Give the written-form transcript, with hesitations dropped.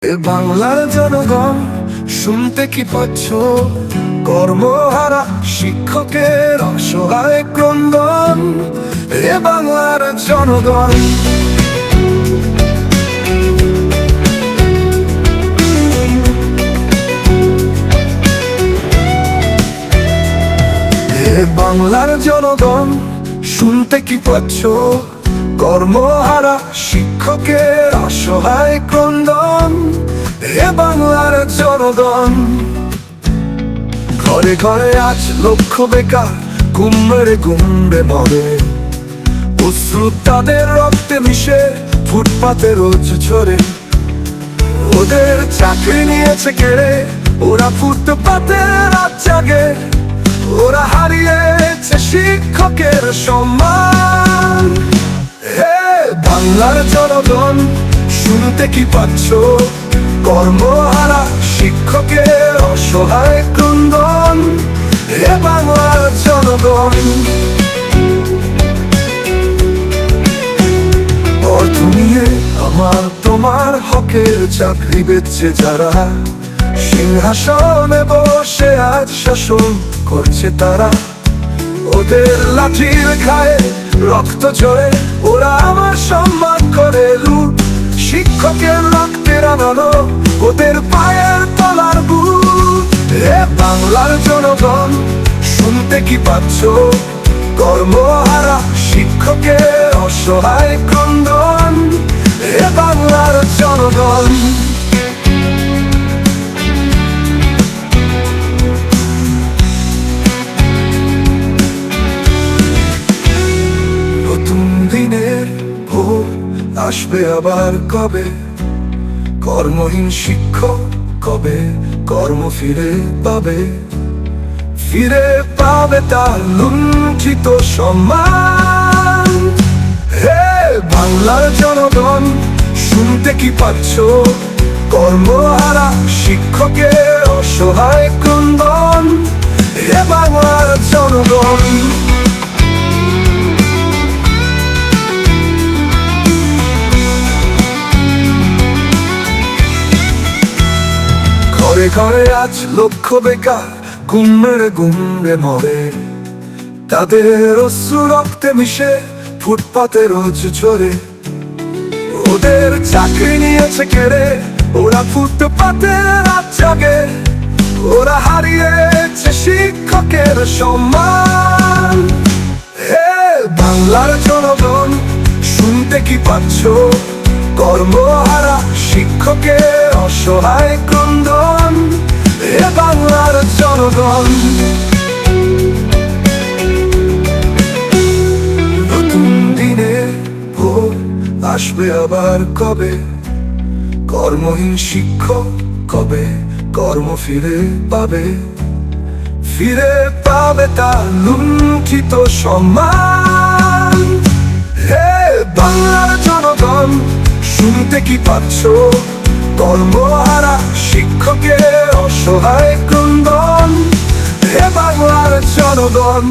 এ বাংলার জনগণ, শুনতে কি পাচ্ছ? কর্মহারা শিক্ষকের অসহায় ক্রন্দন। এ বাংলার জনগণ, এ বাংলার জনগণ, শুনতে কি পাচ্ছ? কর্মহারা শিক্ষকের অসহায় ক্রন্দন। এ বাংলার জনগণ, ঘরে ঘরে আজ লক্ষ বেকার, গুমরে গুমরে মরে। অশ্রু তাদের রক্তে মিশে ফুটপাতে রোজ ঝরে। ওদের চাকরি নিয়েছে কেড়ে, ওরা ফুটপাতে রাত জাগে। ওরা হারিয়েছে শিক্ষকের সম্মান। হে বাংলার জনগণ, শুনতে কি পাচ্ছ? কর্মহারা শিক্ষকের অসহায় ক্রন্দন। হে বাংলার জনগণ, অর্থ নিয়ে আমার তোমার হকের চাকরি বেচছে যারা, সিংহাসনে বসে আজ শাসন করছে তারা। ওদের লাঠির গায়ে রক্ত ঝরে, ওরা আমার সম্মান করে লুট। শিক্ষকের রক্তে রাঙানো ওদের পায়ের তলার বুট। এ বাংলার জনগণ, শুনতে কি পাচ্ছ? কর্মহারা শিক্ষকের অসহায় ক্রন্দন। এ বাংলার জনগণ, নতুন দিনের ভোর আসবে আবার কবে? কর্মহীন শিক্ষক কবে কর্ম ফিরে পাবে? ফিরে পাবে তার লুণ্ঠিত সম্মান। হে বাংলার জনগণ, শুনতে কি পাচ্ছ? কর্মহারা শিক্ষকের অসহায় ক্রন্দন। হে বাংলার জনগণ, ঘরে ঘরে আজ লক্ষ বেকার, গুমরে গুমরে মরে। তাদের অশ্রু রক্তে মিশে ফুটপাতে রোজ ঝরে। ওদের চাকরি নিয়েছে কেড়ে, ওরা ফুটপাতে রাত জাগে। ওরা হারিয়েছে শিক্ষকের সম্মান। হে বাংলার জনগণ, শুনতে কি পাচ্ছ? কর্মহারা শিক্ষকের অসহায় ক্রন্দন। এ বাংলার জনগণ, নতুন দিনে ভোর আসবে আবার কবে? কর্মহীন শিক্ষক কবে কর্ম ফিরে পাবে? ফিরে পাবে তার লুণ্ঠিত সম্মান। হে বাংলার জনগণ, শুনতে কি পাচ্ছ? কর্মহারা শিক্ষকের অসহায় ক্রন্দন। হে বাংলার জনগণ।